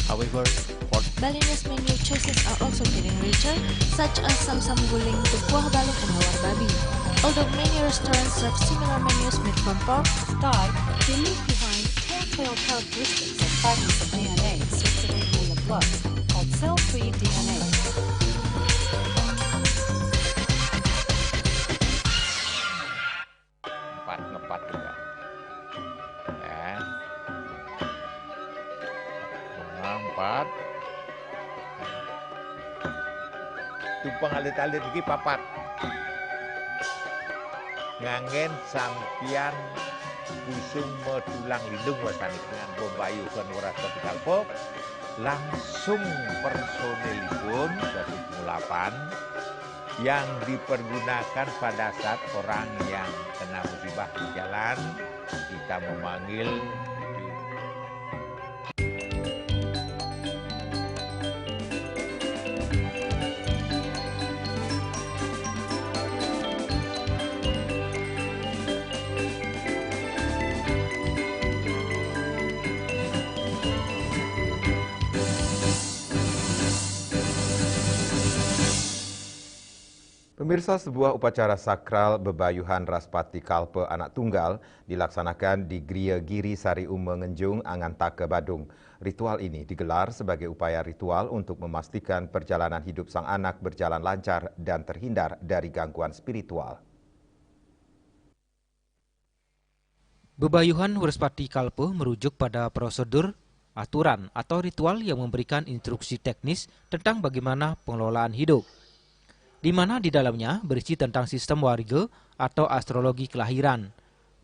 However, Balinese menu choices are also getting richer, such as samsam guling, tukuah baluk, and lawar babi. Although many restaurants serve similar menus made from pork, Thai, they leave behind telltale characteristics of fragments of DNA circulating in the blood, called cell-free DNA. Ngepat juga. Ya. 4. Tumpang alit-alit lagi papat. Ngangen sampian busung medulang lindung wasanik dengan Bobayu kan Raspati Kalpe langsung personilipun 108 yang dipergunakan pada saat orang yang kena musibah di jalan kita memanggil Pemirsa, sebuah upacara sakral bebayuhan Raspati Kalpe anak tunggal dilaksanakan di Gria Giri Sari Ume Ngenjung, Angantaka, Badung. Ritual ini digelar sebagai upaya ritual untuk memastikan perjalanan hidup sang anak berjalan lancar dan terhindar dari gangguan spiritual. Bebayuhan Raspati Kalpe merujuk pada prosedur, aturan, atau ritual yang memberikan instruksi teknis tentang bagaimana pengelolaan hidup, di mana di dalamnya berisi tentang sistem warga atau astrologi kelahiran,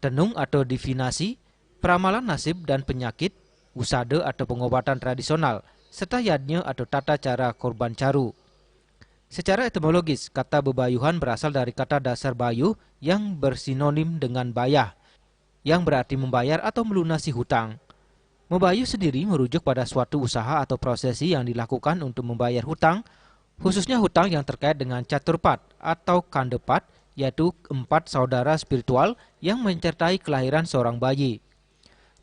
tenung atau divinasi, peramalan nasib dan penyakit, usada atau pengobatan tradisional, serta yadnya atau tata cara korban caru. Secara etimologis, kata bebayuhan berasal dari kata dasar bayu yang bersinonim dengan bayah, yang berarti membayar atau melunasi hutang. Membayu sendiri merujuk pada suatu usaha atau prosesi yang dilakukan untuk membayar hutang, khususnya hutang yang terkait dengan caturpat atau kandepat, yaitu 4 saudara spiritual yang mencertai kelahiran seorang bayi.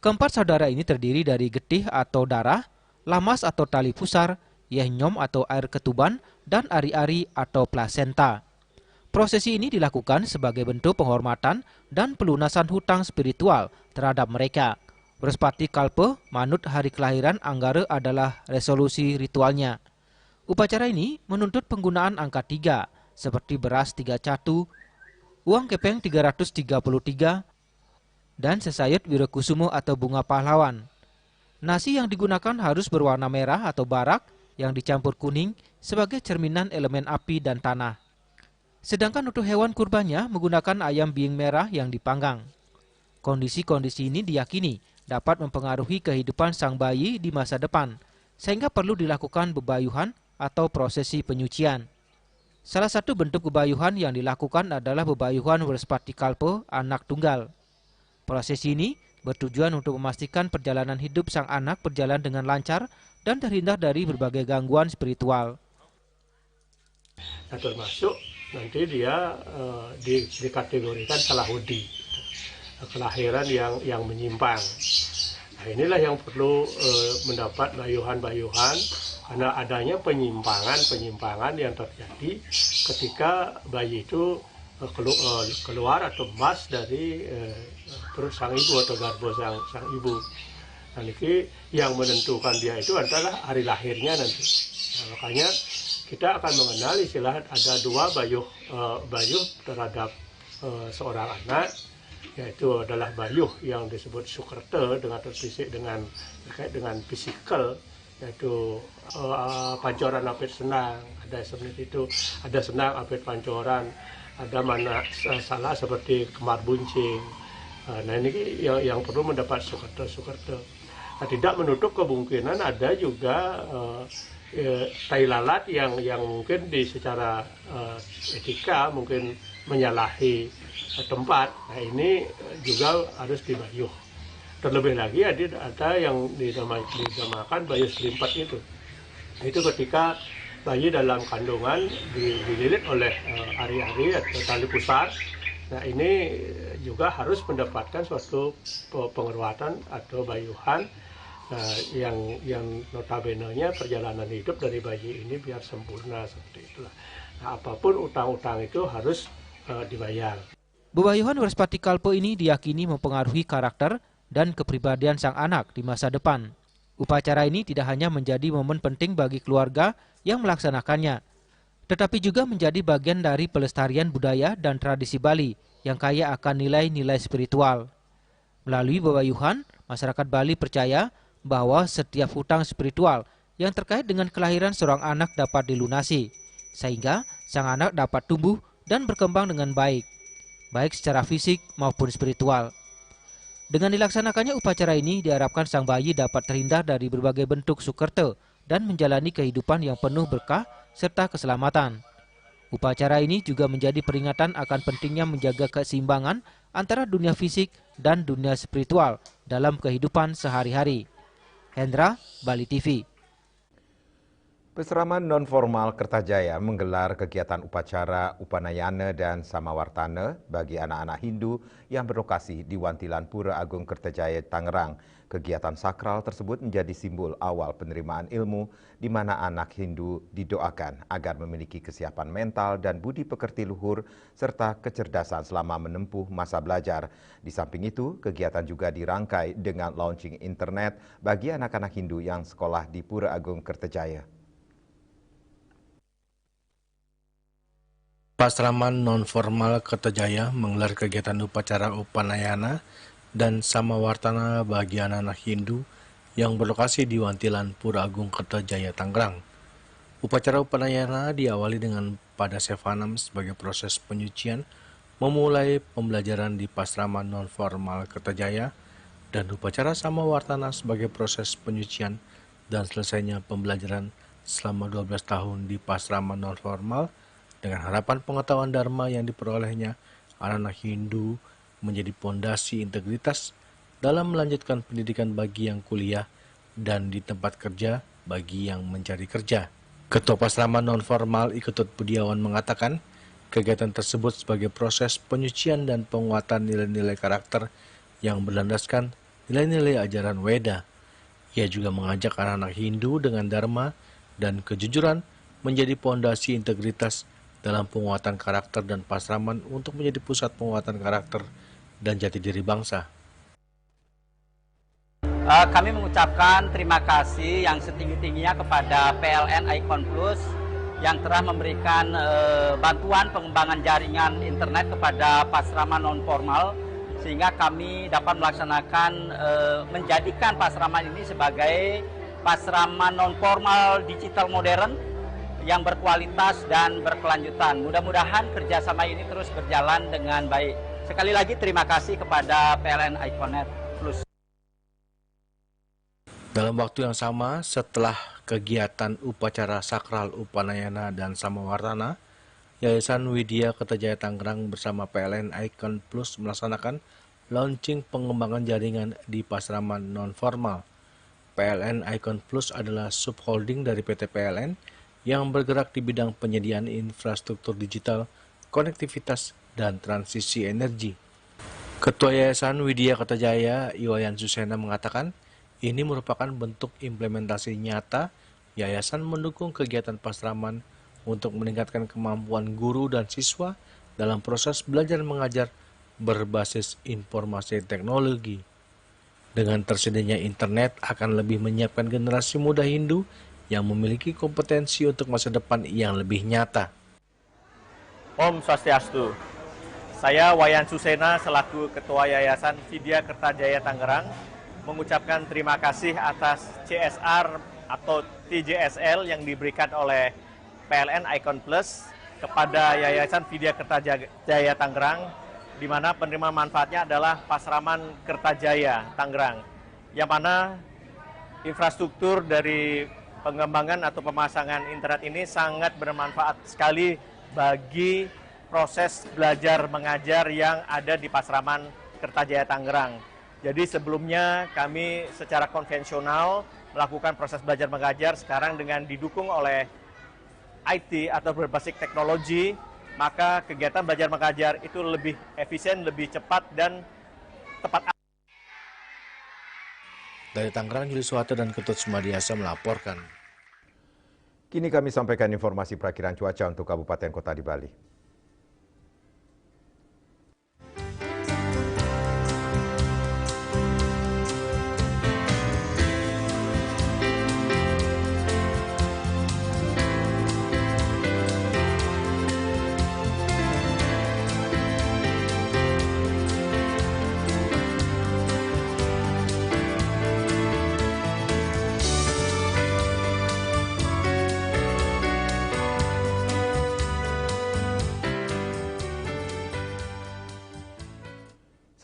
Keempat saudara ini terdiri dari getih atau darah, lamas atau tali pusar, yehnyom atau air ketuban, dan ari-ari atau plasenta. Prosesi ini dilakukan sebagai bentuk penghormatan dan pelunasan hutang spiritual terhadap mereka. Raspati Kalpe, manut hari kelahiran Anggara adalah resolusi ritualnya. Upacara ini menuntut penggunaan angka 3, seperti beras 3 catu, uang kepeng 333, dan sesayut wirakusumo atau bunga pahlawan. Nasi yang digunakan harus berwarna merah atau barak yang dicampur kuning sebagai cerminan elemen api dan tanah. Sedangkan untuk hewan kurbannya menggunakan ayam being merah yang dipanggang. Kondisi-kondisi ini diyakini dapat mempengaruhi kehidupan sang bayi di masa depan, sehingga perlu dilakukan bebayuhan atau prosesi penyucian. Salah satu bentuk bebayuhan yang dilakukan adalah bebayuhan Werspatikalpa anak tunggal. Prosesi ini bertujuan untuk memastikan perjalanan hidup sang anak berjalan dengan lancar dan terhindar dari berbagai gangguan spiritual. Nah, termasuk nanti dia dikategorikan salahudi, kelahiran yang menyimpang. Nah, inilah yang perlu mendapat bayuhan-bayuhan karena adanya penyimpangan yang terjadi ketika bayi itu keluar atau emas dari perut sang ibu atau garbo sang ibu. Nah, ini yang menentukan dia itu adalah hari lahirnya nanti. Nah, makanya kita akan mengenal istilah ada dua bayuh terhadap seorang anak, yaitu adalah bayuh yang disebut sukerta terkait dengan fisikal, yaitu pancoran apit senang, ada seperti itu, ada senang apit pancoran, ada mana salah seperti kemar buncing. Nah, ini yang perlu mendapat sukerta. Nah, tidak menutup kemungkinan ada juga tai lalat yang mungkin secara etika mungkin menyalahi tempat. Nah, ini juga harus dibayuh. Terlebih lagi ada yang dinamakan bayuh selimpat itu. Itu ketika bayi dalam kandungan dililit oleh ari-ari atau tali pusar. Nah, ini juga harus mendapatkan suatu penguatan atau bayuhan yang notabene-nya perjalanan hidup dari bayi ini biar sempurna seperti itulah. Nah, apapun utang-utang itu harus dibayar. Bebayuhan Werspatikalpa ini diyakini mempengaruhi karakter dan kepribadian sang anak di masa depan. Upacara ini tidak hanya menjadi momen penting bagi keluarga yang melaksanakannya, tetapi juga menjadi bagian dari pelestarian budaya dan tradisi Bali yang kaya akan nilai-nilai spiritual. Melalui bebayuhan, masyarakat Bali percaya bahwa setiap hutang spiritual yang terkait dengan kelahiran seorang anak dapat dilunasi, sehingga sang anak dapat tumbuh dan berkembang dengan baik secara fisik maupun spiritual. Dengan dilaksanakannya upacara ini diharapkan sang bayi dapat terhindar dari berbagai bentuk sukerta dan menjalani kehidupan yang penuh berkah serta keselamatan. Upacara ini juga menjadi peringatan akan pentingnya menjaga keseimbangan antara dunia fisik dan dunia spiritual dalam kehidupan sehari-hari. Hendra, Bali TV. Peseraman non-formal Kertajaya menggelar kegiatan upacara Upanayana dan Samawartana bagi anak-anak Hindu yang berlokasi di Wantilan Pura Agung Kertajaya, Tangerang. Kegiatan sakral tersebut menjadi simbol awal penerimaan ilmu di mana anak Hindu didoakan agar memiliki kesiapan mental dan budi pekerti luhur serta kecerdasan selama menempuh masa belajar. Di samping itu, kegiatan juga dirangkai dengan launching internet bagi anak-anak Hindu yang sekolah di Pura Agung Kertajaya. Pasraman non-formal Kertajaya menggelar kegiatan upacara Upanayana dan Samawartana bagi anak-anak Hindu yang berlokasi di Wantilan Pura Agung Kertajaya, Tangerang. Upacara Upanayana diawali dengan pada Sevanam sebagai proses penyucian, memulai pembelajaran di Pasraman non-formal Kertajaya, dan upacara Samawartana sebagai proses penyucian dan selesainya pembelajaran selama 12 tahun di Pasraman non-formal dengan harapan pengetahuan Dharma yang diperolehnya anak-anak Hindu menjadi pondasi integritas dalam melanjutkan pendidikan bagi yang kuliah dan di tempat kerja bagi yang mencari kerja. Ketua Pasraman non-formal Iketut Budiawan mengatakan kegiatan tersebut sebagai proses penyucian dan penguatan nilai-nilai karakter yang berlandaskan nilai-nilai ajaran Weda. Ia juga mengajak anak-anak Hindu dengan Dharma dan kejujuran menjadi pondasi integritas dalam penguatan karakter dan pasraman untuk menjadi pusat penguatan karakter dan jati diri bangsa. Kami mengucapkan terima kasih yang setinggi-tingginya kepada PLN Icon Plus yang telah memberikan bantuan pengembangan jaringan internet kepada pasraman non-formal sehingga kami dapat melaksanakan menjadikan pasraman ini sebagai pasraman non-formal digital modern yang berkualitas dan berkelanjutan. Mudah-mudahan kerjasama ini terus berjalan dengan baik. Sekali lagi terima kasih kepada PLN iConnect Plus. Dalam waktu yang sama, setelah kegiatan upacara sakral Upanayana dan Samawartana, Yayasan Widya Kertajaya Tangerang bersama PLN Icon Plus melaksanakan launching pengembangan jaringan di pasraman non-formal. PLN Icon Plus adalah subholding dari PT PLN yang bergerak di bidang penyediaan infrastruktur digital, konektivitas, dan transisi energi. Ketua Yayasan Widya Kertajaya, Iwayan Susena mengatakan, ini merupakan bentuk implementasi nyata yayasan mendukung kegiatan pasraman untuk meningkatkan kemampuan guru dan siswa dalam proses belajar mengajar berbasis informasi teknologi. Dengan tersedianya internet akan lebih menyiapkan generasi muda Hindu yang memiliki kompetensi untuk masa depan yang lebih nyata. Om Swastiastu. Saya Wayan Susena selaku Ketua Yayasan Widya Kertajaya Tangerang mengucapkan terima kasih atas CSR atau TJSL yang diberikan oleh PLN Icon Plus kepada Yayasan Widya Kertajaya Tangerang, di mana penerima manfaatnya adalah Pasraman Kertajaya Tangerang, yang mana infrastruktur dari pengembangan atau pemasangan internet ini sangat bermanfaat sekali bagi proses belajar mengajar yang ada di Pasraman Kertajaya Tangerang. Jadi sebelumnya kami secara konvensional melakukan proses belajar mengajar, sekarang dengan didukung oleh IT atau berbasis teknologi, maka kegiatan belajar mengajar itu lebih efisien, lebih cepat, dan tepat. Dari Tangerang, Yuli Suharto dan Ketut Sumadiasa melaporkan. Kini kami sampaikan informasi perakiran cuaca untuk kabupaten kota di Bali.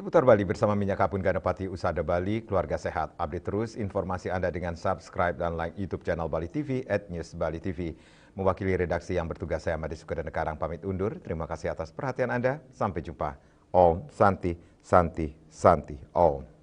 Seputar Bali bersama Minyak Kapun Ganapati Usada Bali, keluarga sehat. Update terus informasi Anda dengan subscribe dan like YouTube channel Bali TV @newsbali.tv. Mewakili redaksi yang bertugas, saya Made Sukadana Karang pamit undur. Terima kasih atas perhatian Anda. Sampai jumpa. Om Santi, Santi, Santi, Om.